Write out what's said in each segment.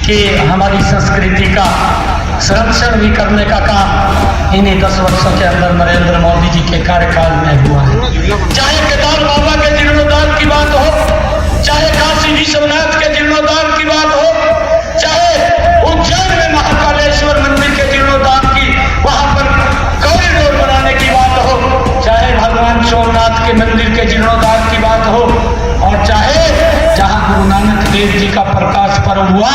कि हमारी संस्कृति का संरक्षण भी करने का काम इन्हीं 10 वर्षों के अंदर नरेंद्र मोदी जी के कार्यकाल में हुआ है। चाहे केदार बाबा के जीर्णोद्धार की बात हो, चाहे काशी विश्वनाथ के जीर्णोद्धार की बात हो, चाहे उज्जैन में महाकालेश्वर मंदिर के जीर्णोद्धार की, वहां पर कॉरिडोर बनाने की बात हो, चाहे भगवान सोमनाथ के मंदिर के जीर्णोद्धार की बात हो, और चाहे जहां गुरु नानक देव जी का प्रकाश पर्व हुआ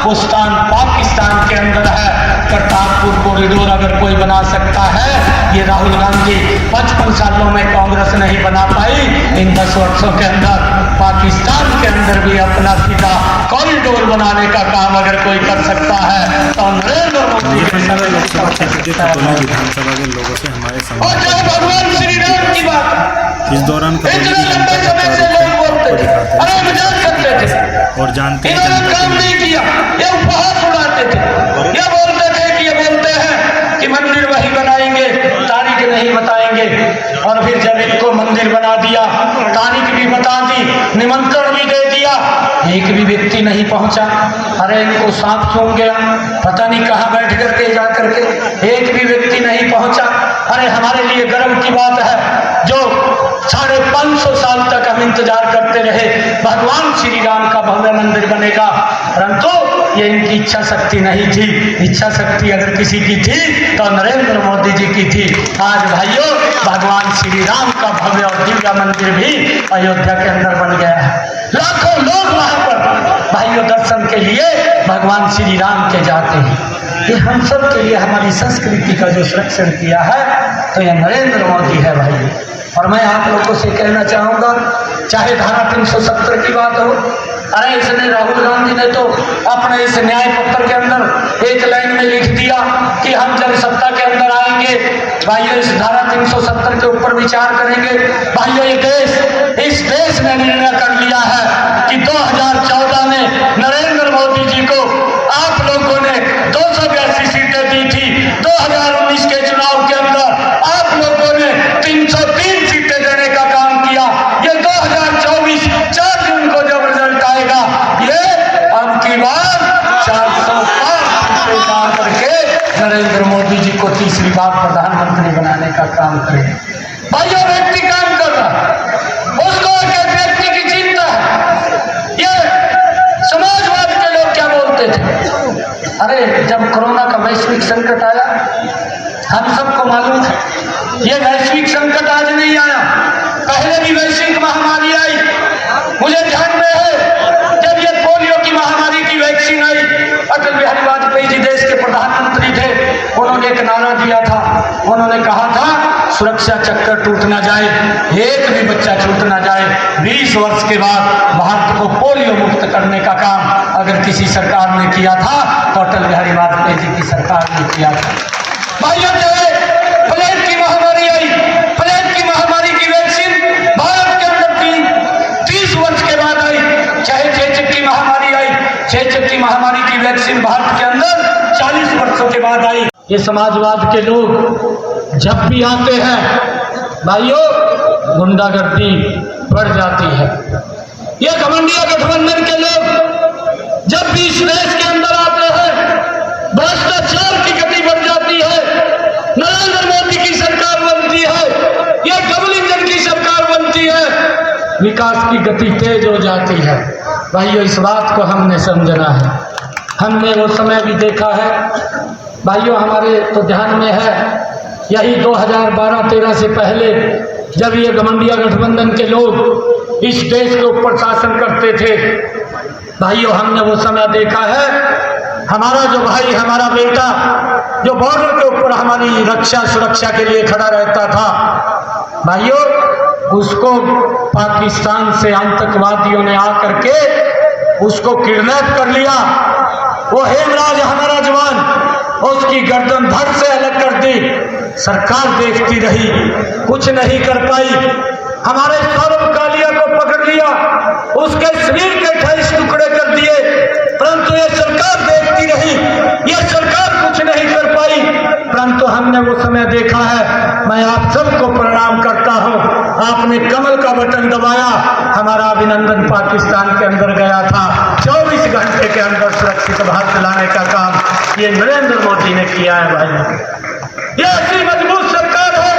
वो स्थान पाकिस्तान के अंदर है। करतारपुर कॉरिडोर अगर कोई बना सकता है, ये राहुल गांधी 55 सालों में कांग्रेस नहीं बना पाई, इन 10 वर्षों के अंदर पाकिस्तान के अंदर भी अपना सीधा कॉरिडोर बनाने का काम अगर कोई कर सकता है तो नरेंद्र मोदी लोकसभा क्षेत्र के खतौली विधानसभा के लोगों से हमारे और चाहे भगवान श्री राम की बात, इस दौरान इतने लंबे समय से लोग बोलते थे, अरे मजाक करते थे और जानते हैं इन्होंने काम नहीं किया, ये उपहास उड़ाते थे, ये बोलते थे कि ये बोलते हैं कि मंदिर वही बनाएंगे, तारीख नहीं बताएंगे, और फिर जब इनको मंदिर बना दिया, तारीख भी बता दी, निमंत्रण भी दे दिया, एक भी व्यक्ति नहीं पहुंचा। अरे इनको सांप सूंघ गया, पता नहीं कहाँ बैठ करके जा करके, एक भी व्यक्ति नहीं पहुंचा। अरे हमारे लिए गर्व की बात है जो 550 साल तक हम इंतजार करते रहे भगवान श्री राम का भव्य मंदिर बनेगा, परंतु ये इनकी इच्छा शक्ति नहीं थी। इच्छा शक्ति अगर किसी की थी तो नरेंद्र मोदी जी की थी। आज भाइयों भगवान श्री राम का भव्य और दिव्य मंदिर भी अयोध्या के अंदर बन गया है। लाखों लोग वहां पर भाइयों दर्शन के लिए भगवान श्री राम के जाते हैं। ये हम सब के लिए हमारी संस्कृति का जो संरक्षण किया है तो यह नरेंद्र मोदी है भाई। और मैं आप लोगों से कहना चाहूँगा, चाहे धारा 370 की बात हो, अरे इसने राहुल गांधी ने तो अपने इस न्याय पत्र के अंदर एक लाइन में लिख दिया कि हम जब सत्ता के अंदर आएंगे भाइयों इस धारा 370 के ऊपर विचार करेंगे। भाइयों इस देश ने निर्णय कर लिया है कि 2014 में नरेंद्र मोदी जी को आप लोगों ने 282 सीटें दी थी, 2019 के चुनाव के अंदर आप लोगों ने 303 सीटें देने का काम किया। ये 2024 4 जून को जब रिजल्ट आएगा, ये अब की बार 405 सीटें ला करके नरेंद्र मोदी जी को तीसरी बार प्रधानमंत्री बनाने का काम करें। भाइयों व्यक्ति काम कर रहा है, उसको एक व्यक्ति की चिंता है। ये समाजवाद के लोग क्या बोलते थे, अरे जब कोरोना का वैश्विक संकट आया हम सबको मालूम है ये वैश्विक संकट आज नहीं आया, पहले भी वैश्विक महामारी आई। मुझे ध्यान में है जब ये पोलियो की महामारी की वैक्सीन आई, अटल बिहारी वाजपेयी जी देश के प्रधानमंत्री थे, उन्होंने एक नारा दिया था, उन्होंने कहा था सुरक्षा चक्कर टूट ना जाए, एक भी बच्चा छूट ना जाए। 20 वर्ष के बाद भारत को पोलियो मुक्त करने का काम अगर किसी सरकार ने किया था तो अटल बिहारी वाजपेयी जी की सरकार ने किया था। भाइयों चाहे प्लेग की महामारी आई, प्लेग की महामारी की वैक्सीन भारत के अंदर 30 वर्ष के बाद आई, चाहे चेचक की महामारी आई, चेचक की महामारी की वैक्सीन भारत के अंदर 40 वर्षों के बाद आई। ये समाजवाद के लोग जब भी आते हैं भाइयों गुंडागर्दी बढ़ जाती है। ये घमंडिया गठबंधन के लोग जब भी इस देश के अंदर आते हैं भ्रष्टाचार की गति बढ़ जाती है, नरेंद्र मोदी की सरकार बनती है, ये डबल इंजन की सरकार बनती है, विकास की गति तेज हो जाती है। भाइयों इस बात को हमने समझना है। हमने वो समय भी देखा है भाइयों, हमारे तो ध्यान में है यही 2012-13 से पहले जब ये घमंडिया गठबंधन के लोग इस देश के ऊपर शासन करते थे भाइयों, हमने वो समय देखा है। हमारा जो भाई, हमारा बेटा जो बॉर्डर के ऊपर हमारी रक्षा सुरक्षा के लिए खड़ा रहता था भाइयों, उसको पाकिस्तान से आतंकवादियों ने आकर के उसको किडनैप कर लिया। वो हेमराज हमारा जवान, उसकी गर्दन धड़ से अलग कर दी। सरकार देखती रही, कुछ नहीं कर पाई। हमारे सौरभ कालिया को पकड़ लिया, उसके शरीर के 28 टुकड़े कर दिए, परंतु ये सरकार देखती रही, ये सरकार कुछ नहीं कर पाई। परंतु हमने वो समय देखा है। मैं आप सबको प्रणाम करता हूँ आपने कमल का बटन दबाया, हमारा अभिनंदन पाकिस्तान के अंदर गया था। 24 घंटे के अंदर सुरक्षित भारत लाने का काम ये नरेंद्र मोदी ने किया है भाई। ये ऐसी मजबूत सरकार है,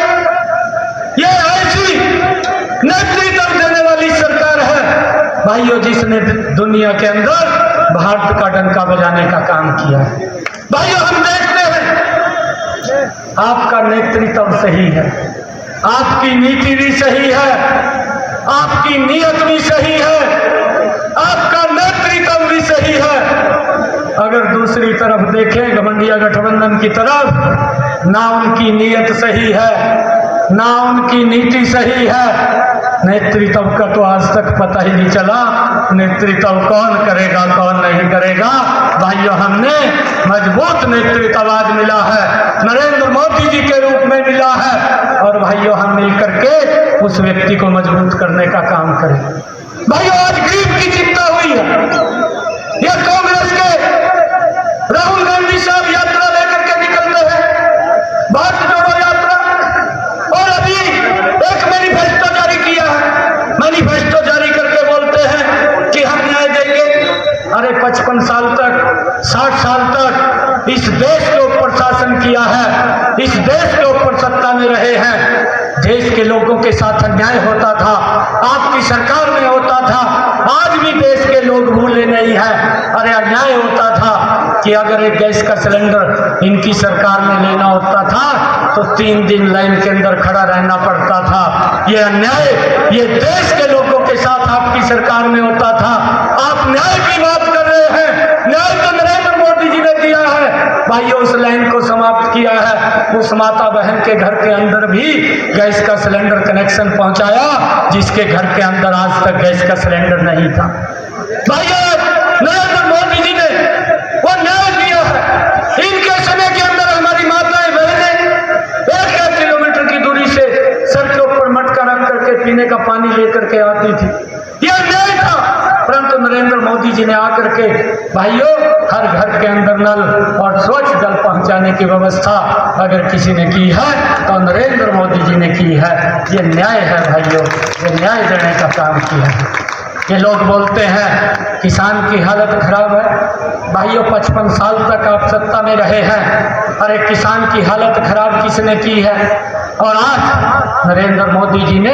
ये ऐसी नेतृत्व देने वाली सरकार है भाइयों, जिसने दुनिया के अंदर भारत का डंका बजाने का काम किया है। भाइयों, हम देखते हैं आपका नेतृत्व सही है, आपकी नीति भी सही है, आपकी नीयत भी सही है, आपका नेतृत्व भी सही है। अगर दूसरी तरफ देखें घमंडिया गठबंधन की तरफ, ना उनकी नीयत सही है, ना उनकी नीति सही है, नेतृत्व का तो आज तक पता ही नहीं चला नेतृत्व कौन करेगा कौन नहीं करेगा। भाइयों, हमने मजबूत नेतृत्व आज मिला है, नरेंद्र मोदी जी के रूप में मिला है, और भाइयों हम मिल करके उस व्यक्ति को मजबूत करने का काम करें। भाइयों, आज गरीब की चिंता हुई है, यह कांग्रेस के राहुल गांधी साहब यात्रा लेकर के निकलते हैं, भारत जोड़ो यात्रा, और अभी एक मैनिफेस्टो जारी किया है। मैनिफेस्टो जारी करके बोलते हैं कि हम न्याय देंगे। अरे 55 साल तक 60 साल तक इस देश के ऊपर शासन किया है, इस देश के ऊपर सत्ता में रहे हैं, देश के लोगों के साथ अन्याय होता था, आपकी सरकार में होता था, आज भी देश के लोग भूले नहीं हैं। अरे अन्याय होता था कि अगर एक गैस का सिलेंडर इनकी सरकार में लेना होता था तो 3 दिन लाइन के अंदर खड़ा रहना पड़ता था। ये अन्याय ये देश के लोगों के साथ आपकी सरकार में होता था। आप न्याय की बात कर रहे हैं, न्याय तो नरेंद्र मोदी जी ने दिया है। भाइयों, उस लाइन को समाप्त किया है, उस माता बहन के घर के अंदर भी गैस का सिलेंडर कनेक्शन पहुंचाया जिसके घर के अंदर आज तक गैस का सिलेंडर नहीं था। भाइयों, नरेंद्र मोदी जी ने वो न्याय दिया है। इनके समय के अंदर हमारी माताएं बहनें 1 किलोमीटर की दूरी से सर के ऊपर मटका रख करके पीने का पानी लेकर के आती थी, यह न्याय था। परंतु नरेंद्र मोदी जी ने आकर के भाइयों हर घर के अंदर नल और स्वच्छ जल पहुंचाने की व्यवस्था अगर किसी ने की है तो नरेंद्र मोदी जी ने की है। ये न्याय है भाइयों, ये न्याय देने का काम किया है। ये लोग बोलते हैं किसान की हालत खराब है। भाइयों, 55 साल तक आप सत्ता में रहे हैं, अरे किसान की हालत खराब किसने की है? और आज नरेंद्र मोदी जी ने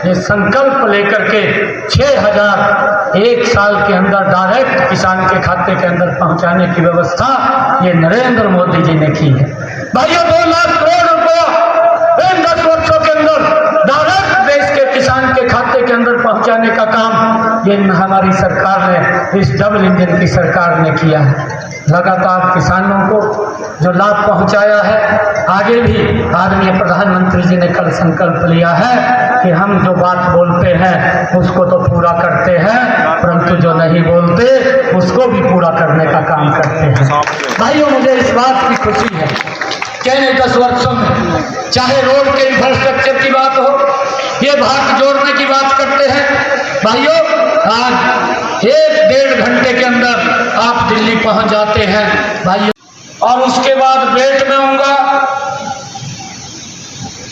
ये संकल्प लेकर के 6,000 एक साल के अंदर डायरेक्ट किसान के खाते के अंदर पहुंचाने की व्यवस्था ये नरेंद्र मोदी जी ने की है। भाइयों, 2 लाख करोड़ रुपया इन 10 वर्षों के अंदर डायरेक्ट देश के किसान के खाते के अंदर पहुंचाने का काम ये हमारी सरकार ने, इस डबल इंजन की सरकार ने किया है। लगातार किसानों को जो लाभ पहुंचाया है, आगे भी आदरणीय प्रधानमंत्री जी ने कल संकल्प लिया है कि हम जो बात बोलते हैं उसको तो पूरा करते हैं, परंतु जो नहीं बोलते उसको भी पूरा करने का काम करते हैं। भाइयों, मुझे इस बात की खुशी है कि 10 वर्षों में चाहे रोड के इंफ्रास्ट्रक्चर की बात हो, ये भारत जोड़ने की बात करते हैं। भाइयों, आज 1-1.5 घंटे के अंदर आप दिल्ली पहुंच जाते हैं भाइयों, और उसके बाद बेट में होऊंगा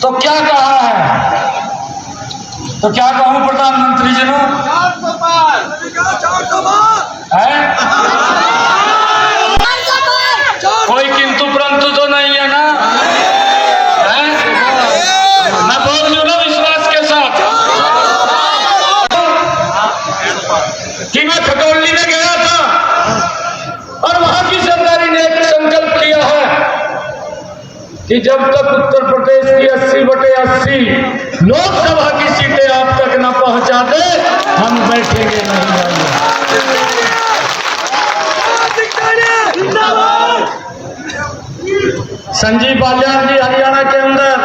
तो क्या कहा है, तो क्या कहूं प्रधानमंत्री जी ने कोई किंतु परंतु तो नहीं है ना? मैं बोल दूं ना विश्वास के साथ कि मैं खटोली में गया था और वहां की सरकारी ने एक संकल्प लिया है कि जब तक उत्तर प्रदेश की 80/80 लोकसभा की सीटें आप तक न पहुंचा दे हम बैठेंगे नहीं। संजीव बालियान जी हरियाणा के अंदर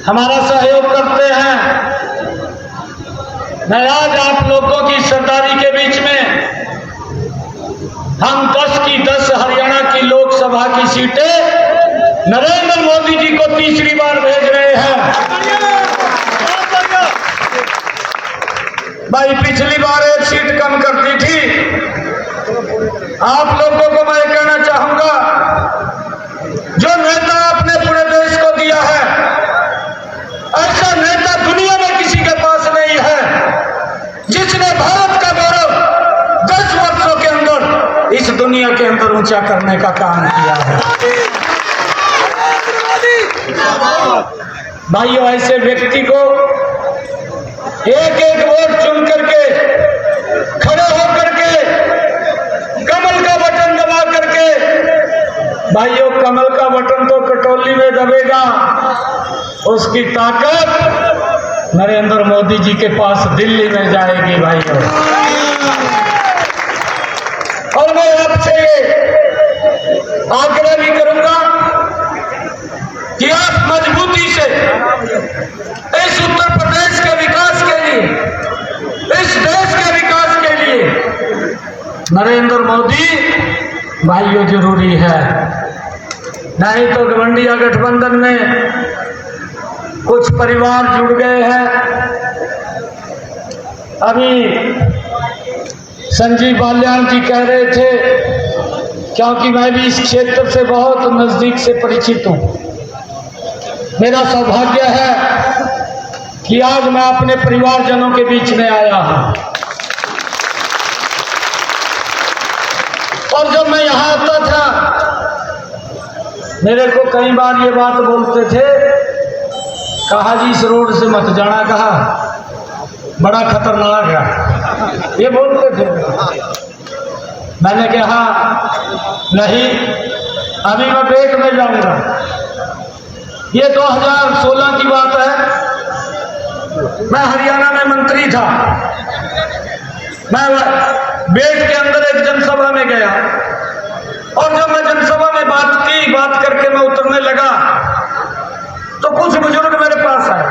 हमारा सहयोग करते हैं। मैं आज आप लोगों की सरदारी के बीच में हम 10 की 10 हरियाणा की लोकसभा की सीटें नरेंद्र मोदी जी को तीसरी बार भेज रहे हैं। भाई, पिछली बार 1 सीट कम कर दी थी। आप लोगों को मैं कहना चाहूंगा, जो नेता आपने पूरे देश को दिया है, ऐसा अंदर ऊंचा करने का काम किया है। भाइयों, ऐसे व्यक्ति को एक एक वोट चुन करके, खड़े होकर के, कमल का बटन दबा करके, भाइयों कमल का बटन तो कटोली में दबेगा, उसकी ताकत नरेंद्र मोदी जी के पास दिल्ली में जाएगी भाइयों। और मैं आपसे आग्रह भी करूंगा कि आप मजबूती से इस उत्तर प्रदेश के विकास के लिए, इस देश के विकास के लिए नरेंद्र मोदी भाइयों जरूरी है। नहीं तो गठबंधन गठबंधन में कुछ परिवार जुड़ गए हैं। अभी संजीव बाल्यान जी कह रहे थे, क्योंकि मैं भी इस क्षेत्र से बहुत नजदीक से परिचित हूं, मेरा सौभाग्य है कि आज मैं अपने परिवारजनों के बीच में आया हूं। और जब मैं यहां आता था, मेरे को कई बार ये बात बोलते थे, कहा जी इस रोड से मत जाना, कहा बड़ा खतरनाक है, ये बोलते थे। मैंने कहा नहीं, अभी मैं पेट में जाऊंगा। ये 2016 की बात है, मैं हरियाणा में मंत्री था। मैं बेट के अंदर एक जनसभा में गया, और जब मैं जनसभा में बात करके मैं उतरने लगा तो कुछ बुजुर्ग मेरे पास आए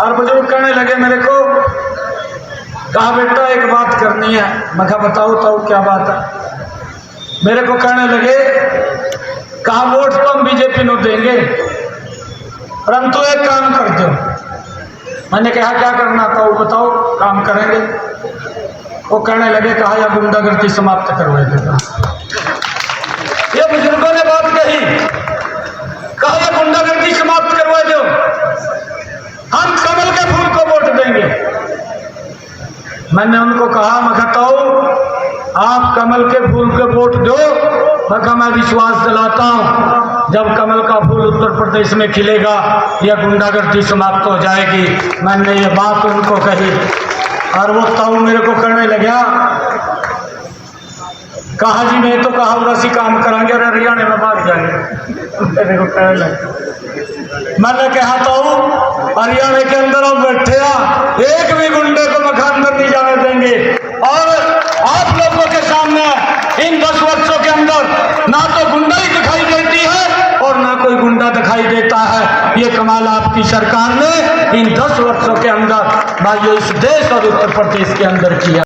और बुजुर्ग कहने लगे मेरे को, कहा बेटा एक बात करनी है। मैं कहा बताओ क्या बात है। मेरे को कहने लगे, कहा वोट तो हम बीजेपी को देंगे, परंतु एक काम कर दो। मैंने कहा क्या करना था, वो बताओ, काम करेंगे। वो कहने लगे, कहा या गुंडागर्दी समाप्त करवा देगा। ये बुजुर्गों ने बात कही, कहा या गुंडागर्दी समाप्त करवा दो, हम कमल के फूल को वोट देंगे। मैंने उनको कहा, मैं कहता हूं आप कमल के फूल को वोट दो, मैं विश्वास दिलाता हूं जब कमल का फूल उत्तर प्रदेश में खिलेगा यह गुंडागर्दी समाप्त हो जाएगी। मैंने ये बात उनको कही और वो ताऊ मेरे को करने लगा, कहा जी मैं तो कहा वैसी काम करांगे और हरियाणा में भाग जाएंगे। मेरे को कहने लगा, मैंने कहा ताऊ हरियाणा के अंदर हम बैठे एक भी गुंडे को मकान अंदर नहीं जाने देंगे। और आप लोगों के सामने इन 10 वर्षों के अंदर ना तो गुंडाई दिखाई देती है और ना कोई गुंडा दिखाई देता है। ये कमाल आपकी सरकार ने इन 10 वर्षों के अंदर भाइयों इस देश और उत्तर प्रदेश के अंदर किया।